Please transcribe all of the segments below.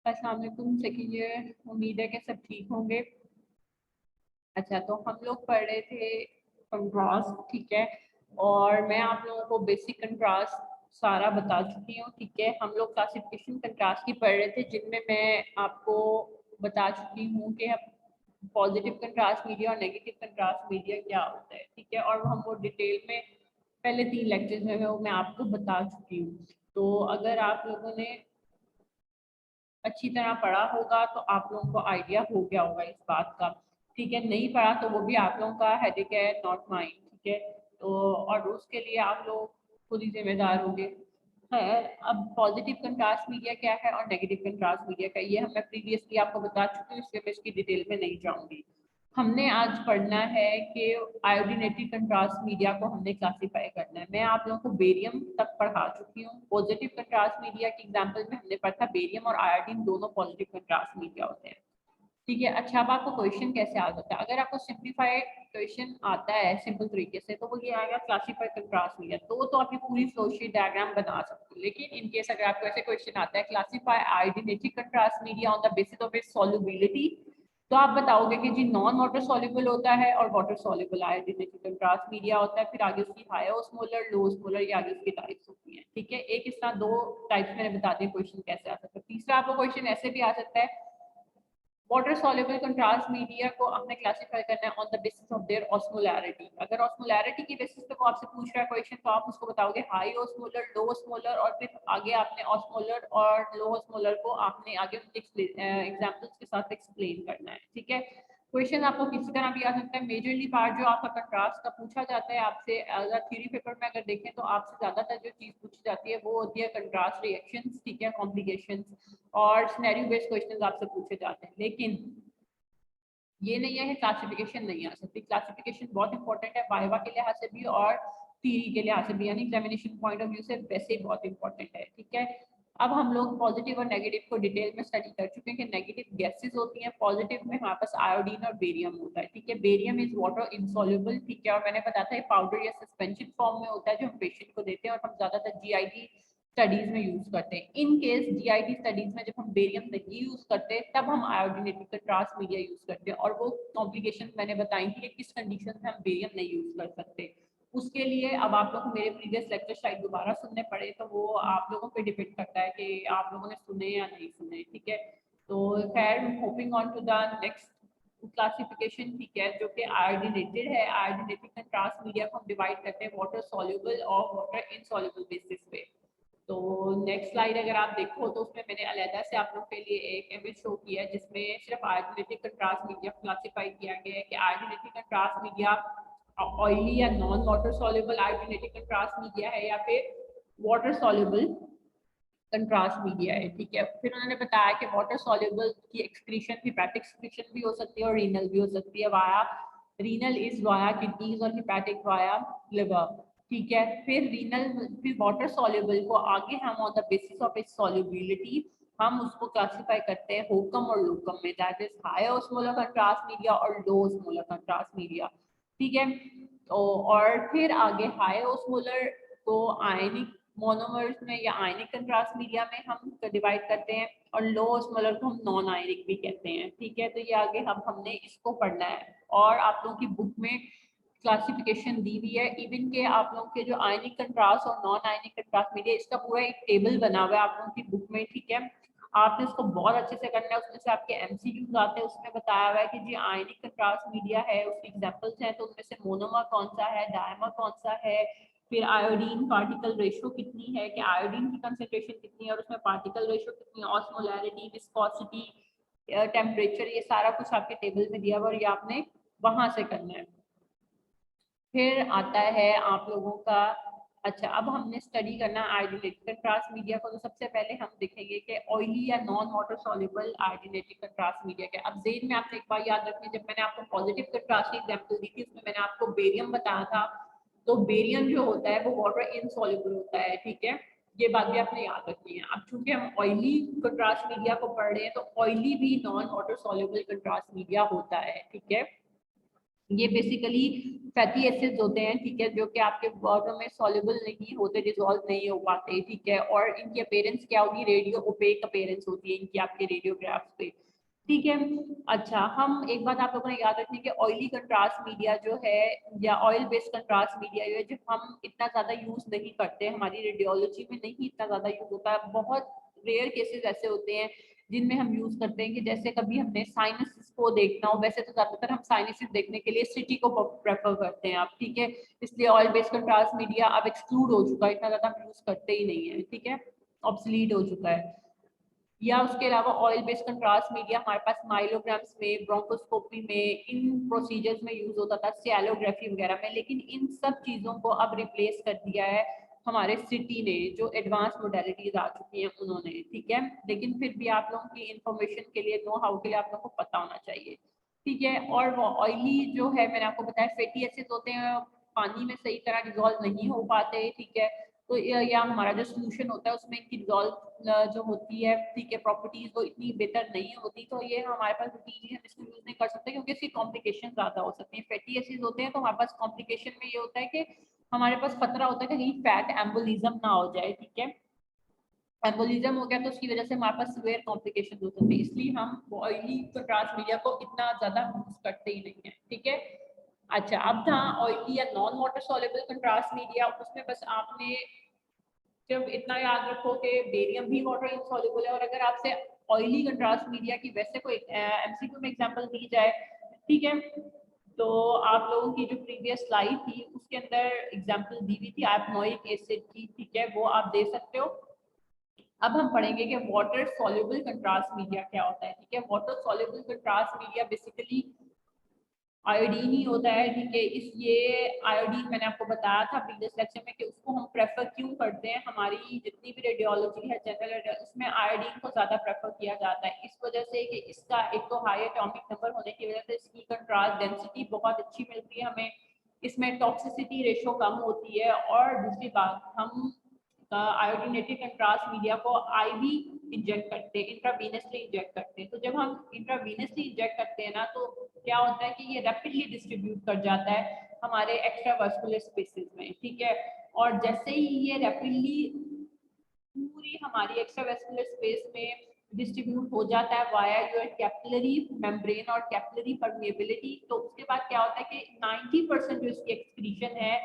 अस्सलाम वालेकुम। Second year, उम्मीद है कि सब ठीक होंगे। अच्छा, तो हम लोग पढ़ रहे थे कंट्रास्ट, ठीक है। और मैं आप लोगों को बेसिक कंट्रास्ट सारा बता चुकी हूँ, ठीक है। हम लोग क्लासिफिकेशन कंट्रास्ट की पढ़ रहे थे, जिनमें मैं आपको बता चुकी हूँ कि पॉजिटिव कंट्रास्ट मीडिया और नेगेटिव कंट्रास्ट मीडिया क्या होता है, ठीक है। और हम वो डिटेल में पहले 3 लेक्चर्स में वो मैं आपको बता चुकी हूँ। तो अगर आप लोगों ने अच्छी तरह पढ़ा होगा तो आप लोगों को आइडिया हो गया होगा इस बात का, ठीक है। नहीं पढ़ा तो वो भी आप लोगों का हेडेक है, नॉट माइंड, ठीक है। तो और उसके लिए आप लोग खुद ही जिम्मेदार होंगे। खैर, अब पॉजिटिव कंट्रास्ट मीडिया क्या है और नेगेटिव कंट्रास्ट मीडिया क्या है, ये मैं प्रीवियसली आपको बता चुकी हूँ, इसलिए मैं इसकी डिटेल में नहीं जाऊंगी। हमने आज पढ़ना है कि आयोडीनेटेड कंट्रास्ट मीडिया को हमने क्लासिफाई करना है। मैं आप लोगों को बेरियम तक पढ़ा चुकी हूँ। पॉजिटिव कंट्रास्ट मीडिया के एग्जांपल में हमने पढ़ा बेरियम और आयोडीन दोनों पॉजिटिव कंट्रास्ट मीडिया होते हैं, ठीक है। अच्छा, अब आपको क्वेश्चन कैसे आ जाता है? अगर आपको सिंप्लीफाइड क्वेश्चन आता है सिंपल तरीके से, तो वो ये आएगा क्लासिफाइड कंट्रास्ट मीडिया, तो आप ये पूरी फ्लो शीट डायग्राम बना सकते हो। लेकिन इन केस अगर आपको ऐसे क्वेश्चन आता है classify iodinated contrast media on the basis of its solubility, तो आप बताओगे कि जी नॉन वाटर सॉल्युबल होता है और water soluble iodinated contrast media होता है। फिर आगे उसकी हाई ऑस्मोलर, लो ऑस्मोलर, ये आगे उसकी टाइप्स होती हैं, ठीक है। एक इस तरह 2 टाइप्स मैंने बता दिए क्वेश्चन कैसे आ सकता है। तीसरा आपको क्वेश्चन ऐसे भी आ सकता है, वाटर सॉल्युबल कंट्रास्ट मीडिया को आपने क्लासिफाई करना है on the basis of their osmolarity. अगर ऑस्मोलैरिटी की बेसिस पे वो आपसे पूछ रहा है क्वेश्चन, तो आप उसको बताओगे हाई ऑस्मोलर, लो ऑस्मोलर, और फिर आगे आपने ऑस्मोलर और लो ऑस्मोलर को आपने आगे एग्जांपल्स के साथ एक्सप्लेन करना है, ठीक है। क्वेश्चन आपको किसी तरह भी आ सकता है। मेजरली पार्ट जो आपका कंट्रास्ट का पूछा जाता है आपसे अगर थ्योरी पेपर में अगर देखें, तो आपसे ज्यादातर जो चीज पूछी जाती है वो होती है कंट्रास्ट रिएक्शंस, ठीक है, कॉम्प्लिकेशंस और सिनेरियो बेस्ड क्वेश्चंस आपसे पूछे जाते हैं। लेकिन ये नहीं है कि क्लासिफिकेशन नहीं आ सकती। क्लासिफिकेशन बहुत इंपॉर्टेंट है वाइवा के लिहाज से भी और थ्योरी के लिहाज से भी, यानी एग्जामिनेशन पॉइंट ऑफ व्यू से वैसे ही बहुत इंपॉर्टेंट है, ठीक है। अब हम लोग पॉजिटिव और नेगेटिव को डिटेल में स्टडी कर चुके हैं कि नेगेटिव गैसेस होती हैं, पॉजिटिव में हमारे पास आयोडीन और बेरियम होता है, ठीक है। बेरियम इज वाटर इनसॉल्युबल, ठीक है। और मैंने बताया था पाउडर या सस्पेंशन फॉर्म में होता है जो हम पेशेंट को देते हैं, और हम ज्यादातर जीआईटी स्टडीज में यूज करते हैं। इन केस जीआईटी स्टडीज में जब हम बेरियम नहीं यूज करते, तब हम आयोडीनेटेड कंट्रास्ट मीडिया यूज करते हैं। और वो कॉम्प्लिकेशन मैंने बताई थी कि किस कंडीशन में हम बेरियम नहीं यूज कर सकते। उसके लिए अब आप लोग को मेरे प्रीवियस लेक्चर शायद दोबारा सुनने पड़े, तो वो आप लोगों पे डिपेंड करता है कि आप लोगों ने सुने या नहीं सुने, ठीक है। तो खैर, hopping on to the next classification, ठीक है, जो कि आयोडीनेटेड है। आयोडीनेटेड कंट्रास्ट मीडिया को हम डिवाइड करते हैं वाटर सॉल्युबल और वाटर इनसॉल्युबल बेसिस पे। तो नेक्स्ट स्लाइड अगर आप देखो, तो उसमें मैंने अलग से आप लोग के लिए एक इमेज शो किया है, जिसमें सिर्फ आयोडीनेटेड कंट्रास्ट मीडिया क्लासिफाई किया गया है कि आयोडीनेटेड कंट्रास्ट मीडिया ऑयली या non water soluble iodinated contrast media है, या फिर वाटर सॉल्युबल कंट्रास्ट मीडिया है, ठीक है। फिर उन्होंने बताया कि वाटर सॉल्युबल की एक्सक्रीशन हिपैटिक एक्सक्रीशन भी हो सकती है और रीनल भी हो सकती है, via renal is via kidneys और हिपैटिक वाया लिवर, ठीक है। फिर वाटर सॉल्युबल को आगे हम on the basis of its solubility हम उसको क्लासिफाई करते हैं होकम और लोकम में, that is high osmolar contrast media और लो ऑस्मोलर कंट्रास्ट मीडिया, ठीक है। तो और फिर आगे हाई ऑस्मोलर को आयनिक मोनोमर्स में या आयनिक कंट्रास्ट मीडिया में हम डिवाइड करते हैं, और लो ऑस्मोलर को हम नॉन आयनिक भी कहते हैं, ठीक है। तो ये आगे हमने इसको पढ़ना है। और आप लोगों की बुक में क्लासिफिकेशन दी हुई है, इवन के आप लोगों के जो आयनिक कंट्रास्ट और नॉन आयनिक कंट्रास्ट मीडिया, इसका पूरा एक टेबल बना हुआ है आप लोगों की बुक में, ठीक है। आपने इसको बहुत अच्छे से करना है। उसमें से आपके एमसीक्यूज आते हैं, उसमें बताया हुआ है कि जी आयनिक कंट्रास्ट मीडिया है, उसकी एग्जांपल्स हैं, तो उनमें से मोनोमर कौन सा है, डायमर कौन सा है, फिर आयोडीन पार्टिकल रेशियो कितनी है, कि आयोडीन की कंसेंट्रेशन कितनी है और उसमें पार्टिकल रेशियो कितनी है, ऑस्मोलैरिटी, विस्कोसिटी, टेम्परेचर, ये सारा कुछ आपके टेबल में दिया हुआ और ये आपने वहां से करना है। फिर आता है आप लोगों का, अच्छा अब हमने स्टडी करना आयोडीनेटेड कंट्रास्ट मीडिया को। तो सबसे पहले हम देखेंगे कि ऑयली या non water soluble iodinated contrast media क्या। अब जेन में आपने एक बार याद रखनी, जब मैंने आपको पॉजिटिव कंट्रास्ट की एग्जांपल दी थी, उसमें मैंने आपको बेरियम बताया था। तो बेरियम जो होता है वो वाटर इनसॉल्युबल होता है, ठीक है। ये बात भी आपने याद रखनी है। अब चूंकि हम ऑयली कंट्रास्ट मीडिया को पढ़ रहे हैं, तो ऑयली भी non water soluble contrast media होता है, ठीक है। ये बेसिकली फैटी एसिड्स होते हैं, ठीक है, जो कि आपके वाटर में सॉल्युबल नहीं होते, डिसॉल्व नहीं हो पाते, ठीक है, और इनकी अपीयरेंस क्या होगी, रेडियो ओपेक अपीयरेंस होती है इनकी आपके रेडियोग्राफ्स पे, ठीक है। अच्छा, हम एक बात आप लोगों ने याद रखनी कि ऑयली कंट्रास्ट मीडिया जो है या ऑयल बेस्ड कंट्रास्ट मीडिया जो है, जो हम इतना ज्यादा यूज नहीं करते, हमारी रेडियोलॉजी में नहीं इतना ज्यादा यूज होता है, बहुत रेयर केसेस ऐसे होते हैं जिनमें हम यूज करते हैं कि जैसे कभी हमने साइनसिस को देखना हो, वैसे तो ज्यादातर हम साइनसिस देखने के लिए सिटी को प्रेफर करते हैं आप, ठीक है, इसलिए ऑयल बेस्ड कंट्रास्ट मीडिया अब एक्सक्लूड हो चुका है, इतना ज्यादा हम यूज करते ही नहीं है, ठीक है, ऑब्सलीट हो चुका है। या उसके अलावा ऑयल बेस्ड कंट्रास्ट मीडिया हमारे पास माइलोग्राम्स में, ब्रोंकोस्कोपी में, इन प्रोसीजर्स में यूज होता था, सियालोग्राफी वगैरह में, लेकिन इन सब चीजों को अब रिप्लेस कर दिया है हमारे सिटी ने, जो एडवांस मोडेलिटीज आ चुकी हैं उन्होंने, ठीक है, लेकिन फिर भी आप लोगों की इंफॉर्मेशन के लिए, नो हाउ के लिए आप लोगों को पता होना चाहिए, ठीक है। और वो ऑयली जो है मैंने आपको बताया फैटी एसिड्स होते हैं, पानी में सही तरह डिजोल्व नहीं हो पाते, ठीक है, तो या हमारा जो सोल्यूशन होता है उसमें इनकी डिजोल्व जो होती है, ठीक है, प्रॉपर्टीज वो इतनी बेहतर नहीं होती, तो ये हमारे पास रूटीनली हम इसको यूज नहीं कर सकते क्योंकि इसकी कॉम्प्लिकेशन ज्यादा हो सकती है। फैटी एसिड्स होते हैं तो हमारे पास कॉम्प्लिकेशन में ये होता है कि हमारे पास खतरा होता है कि कहीं फैट एम्बोलिज्म ना हो जाए, ठीक है, एम्बोलिज्म हो गया तो उसकी वजह से हमारे पास सीवियर कॉम्प्लिकेशन हो सकती है, इसलिए हम ऑयली कंट्रास्ट मीडिया को इतना ज्यादा यूज करते ही नहीं है, ठीक है। अच्छा, अब था ऑयली या non water soluble contrast media, उसमें बस आपने जब इतना याद रखो कि बेरियम भी वाटर इनसॉल्युबल है, और अगर आपसे ऑयली कंट्रास्ट मीडिया की वैसे कोई एमसीक्यू में एग्जांपल दी जाए, ठीक है, तो आप लोगों की जो प्रीवियस स्लाइड थी उसके अंदर एग्जांपल दी हुई थी एपनोइक एसिड की, ठीक है, वो आप दे सकते हो। अब हम पढ़ेंगे कि वाटर सॉल्युबल कंट्रास्ट मीडिया क्या होता है, ठीक है। Water soluble contrast media basically iodine ही होता है, ठीक है, इस ये आयोडीन मैंने आपको बताया था प्रीवियस लेक्चर में कि उसको हम प्रेफर क्यों करते हैं, हमारी जितनी भी रेडियोलॉजी है जनरल, उसमें आयोडीन को ज्यादा प्रेफर किया जाता है, इस वजह से कि इसका एक तो हाई एटॉमिक नंबर होने की वजह से इसकी कंट्रास्ट डेंसिटी बहुत अच्छी मिलती है हमें, इसमें टॉक्सिसिटी रेशो कम होती है, और दूसरी बात हम आयोडीनेटेड कंट्रास्ट मीडिया को आईवी इंजेक्ट करते हैं, इंट्रावीनसली इंजेक्ट करते हैं, तो जब हम इंट्रावीनसली इंजेक्ट करते हैं ना, तो क्या होता है कि ये रैपिडली डिस्ट्रीब्यूट कर जाता है हमारे एक्स्ट्रावास्कुलर स्पेसेस में, ठीक है, और जैसे ही ये रैपिडली पूरी हमारी एक्स्ट्रावास्कुलर स्पेस में डिस्ट्रीब्यूट हो जाता है वाया योर कैपिलरी मेम्ब्रेन और कैपिलरी परमेबिलिटी, तो उसके बाद क्या होता है कि 90% जो इसकी एक्सक्रीशन है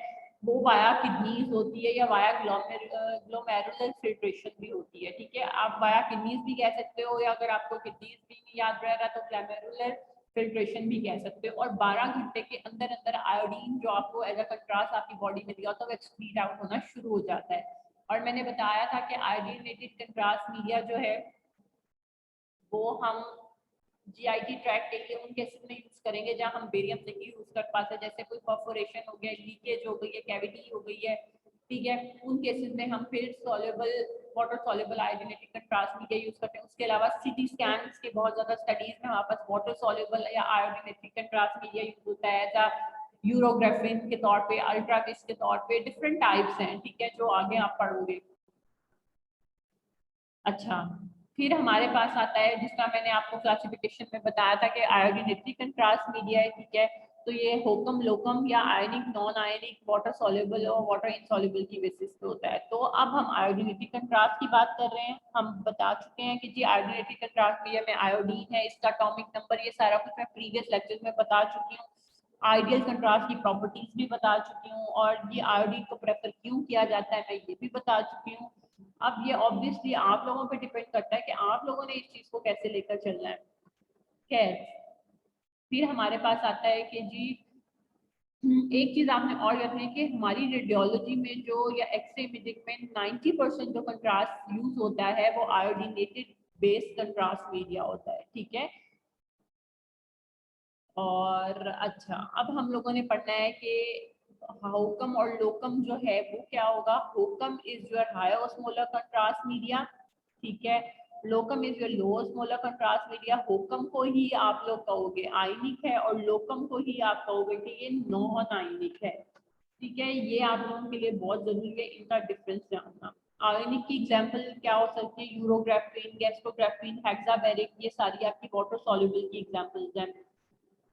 वो वाया किडनीज होती है या वाया ग्लोमेरुलर फिल्ट्रेशन भी होती है, ठीक है, आप वाया किडनीज भी कह सकते हो, या अगर आपको किडनीज भी नहीं याद रह रहा तो ग्लोमेरुलर फिल्ट्रेशन भी कह सकते हो, और 12 घंटे के अंदर अंदर आयोडीन जो आपको एज अ कंट्रास्ट आपकी बॉडी में दिया होता है वो एक्सक्रीट आउट होना शुरू हो जाता है। और मैंने बताया था कि आयोडीनेटेड कंट्रास्ट मीडिया जो है वो हम जीआईटी ट्रैक के लिए उन केसेस में यूज करेंगे जहां हम बेरियम नहीं यूज कर पाते, जैसे कोई परफोरेशन हो गया, लीकेज हो गई है, कैविटी हो गई है, ठीक है, उन केसेस में हम फिर soluble water soluble iodinated contrast media use करते हैं। उसके अलावा सीटी स्कैन्स के बहुत ज्यादा स्टडीज में हमारे पास वाटर सॉल्युबल या आयोडीनेटेड कंट्रास्ट मीडिया यूज होता है, ऐसा यूरोग्राफिन के तौर पे, अल्ट्राविस के तौर पे, डिफरेंट टाइप्स हैं, ठीक है, जो आगे आप पढ़ोगे। अच्छा, फिर हमारे पास आता है जिसका मैंने आपको क्लासिफिकेशन में बताया था कि आयोडीनेटेड कंट्रास्ट मीडिया है, ठीक है, तो ये होकम लोकम या आयनिक नॉन आयनिक वाटर सॉल्युबल और वाटर इनसॉल्युबल की बेसिस पे होता है। तो अब हम आयोडीनेटेड कंट्रास्ट की बात कर रहे हैं, हम बता चुके हैं कि जी आयोडीनेटेड कंट्रास्ट मीडिया में आयोडीन है, इसका एटॉमिक नंबर, ये सारा कुछ मैं प्रीवियस लेक्चर में बता चुकी हूँ, आइडियल कंट्रास्ट की प्रॉपर्टीज भी बता चुकी हूँ, और ये आयोडीन को प्रेफर क्यों किया जाता है मैं ये भी बता चुकी हूँ। अब ये ऑब्वियसली आप लोगों पे डिपेंड करता है कि आप लोगों ने इस चीज को कैसे लेकर चलना है। खैर, फिर हमारे पास आता है कि जी एक चीज आपने और याद रखनी है कि हमारी रेडियोलॉजी में जो या एक्सरे इमेजिंग में 90% जो कंट्रास्ट यूज होता है वो आयोडीनेटेड बेस्ड कंट्रास्ट मीडिया होता है, ठीक है। और अच्छा, अब हम लोगों ने पढ़ना है कि होकम और लोकम जो है वो क्या होगा। HOCM is your higher osmolar contrast media, ठीक है, LOCM is your low osmolar contrast media. HOCM को ही आप लोग कहोगे आयनिक है और लोकम को ही आप कहोगे कि ये नॉन आयनिक है, ठीक है, ये आप लोगों के लिए बहुत जरूरी है इनका डिफरेंस जानना। आयनिक की एग्जांपल क्या हो सकती है, यूरोग्राफिन, गैस्ट्रोग्राफिन, हेक्साबेरिक, ये सारी आपकी वाटर सॉल्युबल की एग्जांपल्स हैं।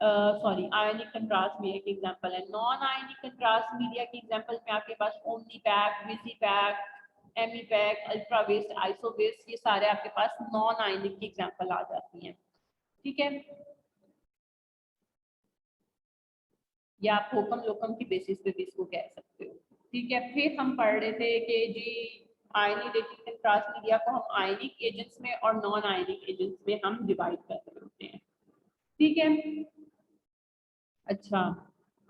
सॉरी आयनिक कंट्रास्ट मीडिया की एग्जांपल है। नॉन आयनिक कंट्रास्ट मीडिया की एग्जांपल में आपके पास Omnipaque, Visipaque, Emipaque, Ultravist, Isovist, ये सारे आपके पास नॉन आयनिक की एग्जांपल आ जाती हैं। ठीक है, या आप होकम लोकम की बेसिस पे भी इसको कह सकते हो। ठीक है, फिर हम पढ़ रहे थे कि जी आयनिक कंट्रास्ट मीडिया को हम आयनिक एजेंट्स में और नॉन आयनिक एजेंट्स में हम डिवाइड कर रहे होते हैं। ठीक है, अच्छा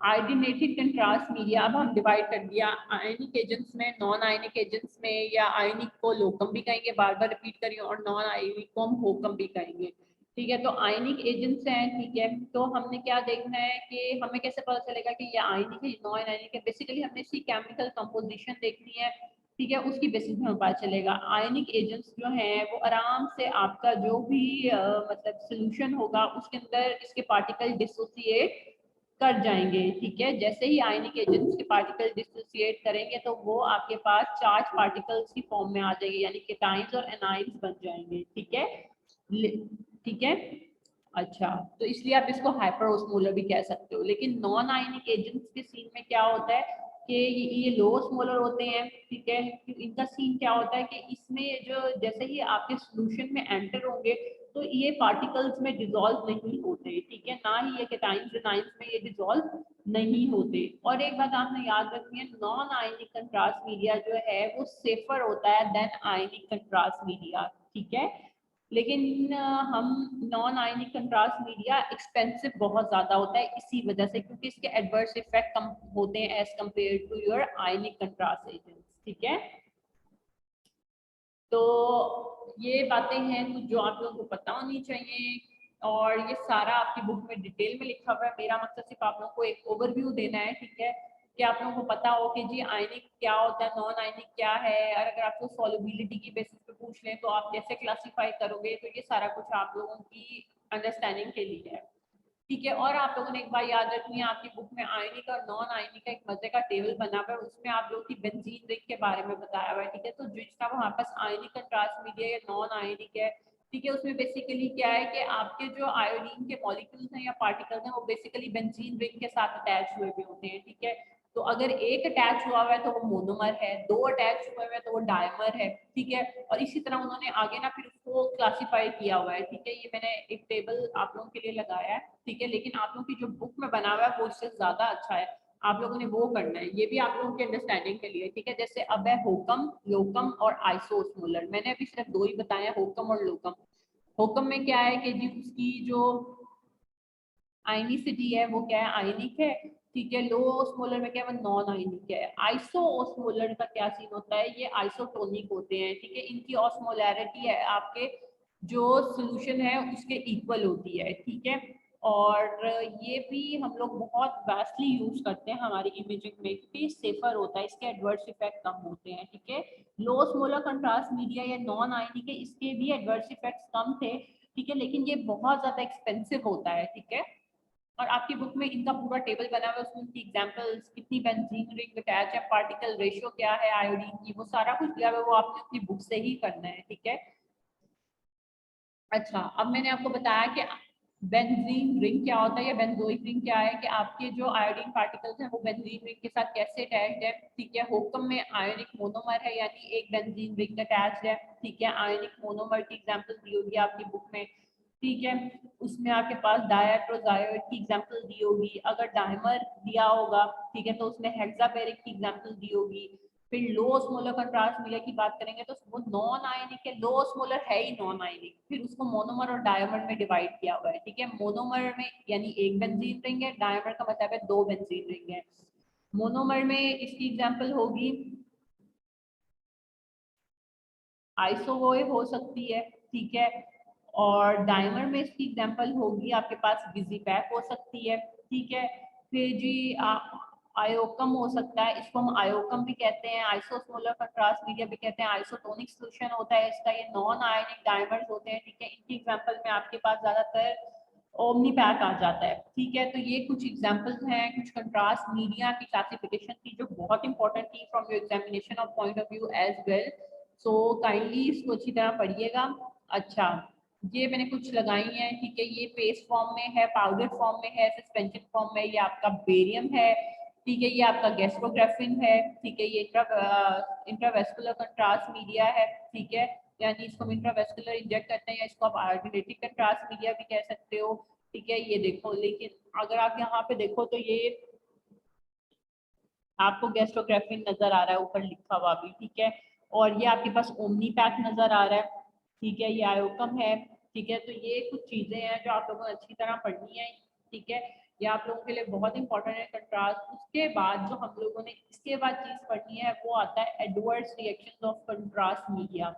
आयोडीनेटेड कंट्रास्ट मीडिया अब हम डिवाइड कर दिया आयनिक एजेंट्स में, नॉन आयनिक एजेंट्स में, या आयनिक को लोकम भी कहेंगे, बार बार रिपीट करिए, और नॉन आयनिक को हम होकम भी कहेंगे। ठीक है, तो आयनिक एजेंट्स हैं। ठीक है, तो हमने क्या देखना है कि हमें कैसे पता चलेगा कि ये आयनिक है नॉन आयनिक है। बेसिकली हमने इसकी केमिकल कंपोजिशन देखनी है। ठीक है, उसकी बेसिस में हमें पता चलेगा। आयनिक एजेंट्स जो हैं वो आराम से आपका जो भी मतलब सोल्यूशन होगा उसके अंदर इसके पार्टिकल डिसोसिएट कर जाएंगे। ठीक है, जैसे ही आयनिक एजेंट्स के पार्टिकल डिसोसिएट करेंगे तो वो आपके पास चार्ज पार्टिकल्स की फॉर्म में आ जाएंगे, यानी केटाइंस और एनाइंस बन जाएंगे। ठीक है, ठीक है, अच्छा, तो इसलिए आप इसको हाइपरओस्मोलर भी कह सकते हो। लेकिन नॉन आयनिक एजेंट्स के सीन में क्या होता है कि ये लो ओस्मोलर होते हैं। ठीक है, इनका सीन क्या होता है कि इसमें जो जैसे ही आपके सोल्यूशन में एंटर होंगे तो ये पार्टिकल्स में डिसॉल्व नहीं होते। ठीक है, ना ही ये केटाइंस एनाइंस में ये डिसॉल्व नहीं होते। और एक बात आपने याद रखनी है, नॉन आयनिक कंट्रास्ट मीडिया जो है वो सेफर होता है देन आयनिक कंट्रास्ट मीडिया। ठीक है, लेकिन हम non ionic contrast media expensive बहुत ज्यादा होता है इसी वजह से, क्योंकि इसके एडवर्स इफेक्ट कम होते हैं as compare to your ionic contrast agents. ठीक है, तो ये बातें हैं कुछ जो आप लोगों को पता होनी चाहिए, और ये सारा आपकी बुक में डिटेल में लिखा हुआ है। मेरा मकसद सिर्फ आप लोगों को एक ओवरव्यू देना है। ठीक है, कि आप लोगों को पता हो कि जी आयनिक क्या होता है, नॉन आयनिक क्या है, और अगर आपको सॉल्युबिलिटी की बेसिस पे पूछ लें तो आप कैसे क्लासीफाई करोगे, तो ये सारा कुछ आप लोगों की अंडरस्टैंडिंग के लिए है। ठीक है, और आप लोगों ने एक बार याद रखनी है, आपकी बुक में आयनिक और नॉन आयनिक का एक मजे का टेबल बना हुआ है, उसमें आप लोगों की बेंजीन रिंग के बारे में बताया हुआ है। ठीक है, तो जिसका वहाँ पास आयनिक कंट्रास्ट मीडिया या नॉन आयनिक है, ठीक है, उसमें बेसिकली क्या है कि आपके जो आयोडीन के मॉलिक्यूल्स हैं या पार्टिकल्स हैं वो बेसिकली बेंजीन रिंग के साथ अटैच हुए भी होते हैं। ठीक है, तो अगर एक अटैच हुआ हुआ है तो वो मोनोमर है, दो अटैच हुए हुए हैं तो वो डायमर है। ठीक है, और इसी तरह उन्होंने आगे ना फिर उसको क्लासिफाई किया हुआ है। ठीक है, ये मैंने एक टेबल आप लोगों के लिए लगाया है। ठीक है, लेकिन आप लोगों की जो बुक में बना हुआ है वो इससे ज्यादा अच्छा है, आप लोगों ने वो करना है, ये भी आप लोगों की अंडरस्टैंडिंग के लिए। ठीक है, जैसे अब है होकम, लोकम और आइसोस्मोलर। मैंने अभी सिर्फ दो ही बताए हैं, होकम और लोकम। होकम में क्या है कि जी उसकी जो आयनिसिटी है वो क्या है, आयनिक है। ठीक है, लो ओस्मोलर में क्या है, वो नॉन आयनिक है। आइसो ओस्मोलर का क्या सीन होता है, ये आइसोटोनिक होते हैं। ठीक है, इनकी ऑस्मोलैरिटी है आपके जो सोल्यूशन है उसके इक्वल होती है। ठीक है, और ये भी हम लोग बहुत वास्टली यूज करते हैं हमारी इमेजिंग में, क्योंकि सेफर होता है, इसके एडवर्स इफेक्ट कम होते हैं। ठीक है, लो ओस्मोलर कंट्रास्ट मीडिया या नॉन आयनिक है, इसके भी एडवर्स इफेक्ट्स कम थे। ठीक है, लेकिन ये बहुत ज्यादा एक्सपेंसिव होता है। ठीक है, और आपकी बुक में इनका पूरा टेबल बना हुआ है, उसमें इनकी एग्जांपल्स, कितनी बेंजीन रिंग अटैच है, पार्टिकल रेशियो क्या है आयोडीन की, वो सारा कुछ दिया हुआ है, वो आपने अपनी बुक से ही करना है। ठीक है, अच्छा, अब मैंने आपको बताया कि बेंजीन रिंग क्या होता है या बेंजोइक रिंग क्या है, कि आपके जो आयोडीन पार्टिकल्स हैं वो बेंजीन रिंग के साथ कैसे अटैच्ड है। ठीक है, होकम में आयोनिक मोनोमर है, यानी एक बेंजीन रिंग अटैच्ड है। ठीक है, आयोनिक मोनोमर की एग्जांपल दी होगी आपकी बुक में। ठीक है, उसमें आपके पास डायट्रोजाइड की एग्जांपल दी होगी। अगर डायमर दिया होगा, ठीक है, तो उसमें हेक्सापेरिक की एग्जांपल दी होगी। फिर लो ओस्मोलर कंट्रास्ट मीडिया की बात करेंगे तो वो नॉन आयनिक है, लो ओस्मोलर है ही नॉन आयनिक, फिर उसको मोनोमर और डायमर में डिवाइड किया हुआ है। ठीक है, मोनोमर में यानी एक बेंजीन रिंग है, डायमर का मतलब है दो बेंजीन रिंग है। मोनोमर में इसकी एग्जांपल होगी आइसोवोए हो सकती है। ठीक है, और डायमर में इसकी एग्जांपल होगी आपके पास विजिपैक हो सकती है। ठीक है, फिर जी आयोकम हो सकता है, इसको हम आयोकम भी कहते हैं, आइसोस्मोलर कंट्रास्ट मीडिया भी कहते हैं, आइसोटोनिक सोल्यूशन होता है इसका, ये नॉन आयनिक डायमर्स होते हैं। ठीक है, इनकी एग्जांपल में आपके पास ज्यादातर ओमनी पैक आ जाता है। ठीक है, तो ये कुछ एग्जांपल्स हैं कुछ कंट्रास्ट मीडिया की क्लासिफिकेशन की जो बहुत इंपॉर्टेंट थी from your examination of point of view as well. So kindly इसको अच्छी तरह पढ़िएगा। अच्छा, ये मैंने कुछ लगाई है, ठीक है। ये पेस्ट फॉर्म में है, पाउडर फॉर्म में है, सस्पेंशन फॉर्म में। ये आपका बेरियम है, ठीक है। ये आपका गैस्ट्रोग्राफिन है, ठीक है। ये इंट्रावेस्कुलर कंट्रास्ट मीडिया है, ठीक है। यानी इसको हम इंट्रावेस्कुलर इंजेक्ट करते हैं, या इसको आप आर्टिलेटिक कंट्रास्ट मीडिया भी कह सकते हो, ठीक है। ये देखो, लेकिन अगर आप यहाँ पे देखो तो ये आपको गैस्ट्रोग्राफिन नजर आ रहा है ऊपर लिखा हुआ भी, ठीक है। और ये आपके पास ओमनी पैक नजर आ रहा है, ठीक है। ये आयोकम है, ठीक है। तो ये कुछ चीजें हैं जो आप लोगों को अच्छी तरह पढ़नी है, ठीक है। ये आप लोगों के लिए बहुत इंपॉर्टेंट है कंट्रास्ट। उसके बाद जो हम लोगों ने इसके बाद चीज पढ़नी है वो आता है adverse reaction of contrast media.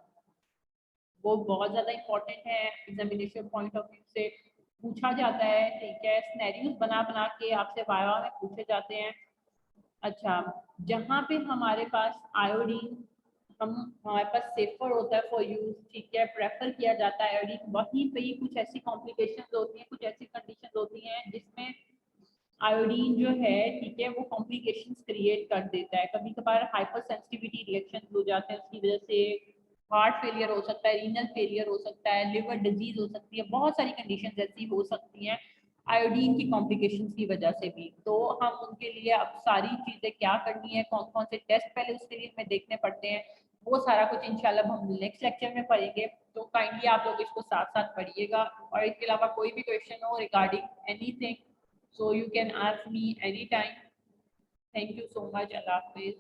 वो बहुत ज्यादा इंपॉर्टेंट है, एग्जामिनेशन पॉइंट ऑफ व्यू से पूछा जाता है, ठीक है। सिनेरियोस बना बना के आपसे वाइवा में पूछे जाते हैं। अच्छा, जहाँ पे हमारे पास आयोडीन हमारे पास सेफर होता है फॉर यूज, ठीक है, प्रेफर किया जाता है आयोडीन, वहीं पे ही कुछ ऐसी कॉम्प्लिकेशंस होती हैं, कुछ ऐसी कंडीशंस होती हैं जिसमें आयोडीन जो है, ठीक है, वो कॉम्प्लिकेशंस क्रिएट कर देता है। कभी कभार हाइपर सेंसिटिविटी रिएक्शन हो जाते हैं, उसकी वजह से हार्ट फेलियर हो सकता है, रीनल फेलियर हो सकता है, लिवर डिजीज हो सकती है, बहुत सारी कंडीशंस ऐसी हो सकती हैं आयोडीन की कॉम्प्लिकेशंस की वजह से भी। तो हम उनके लिए अब सारी चीजें क्या करनी है, कौन कौन से टेस्ट पहले उसके लिए हमें देखने पड़ते हैं, वो सारा कुछ इंशाल्लाह हम नेक्स्ट लेक्चर में पढ़ेंगे। तो काइंडली आप लोग इसको साथ साथ पढ़िएगा। और इसके अलावा कोई भी क्वेश्चन हो regarding anything, so you can ask me anytime. Thank you so much. Allah Hafiz.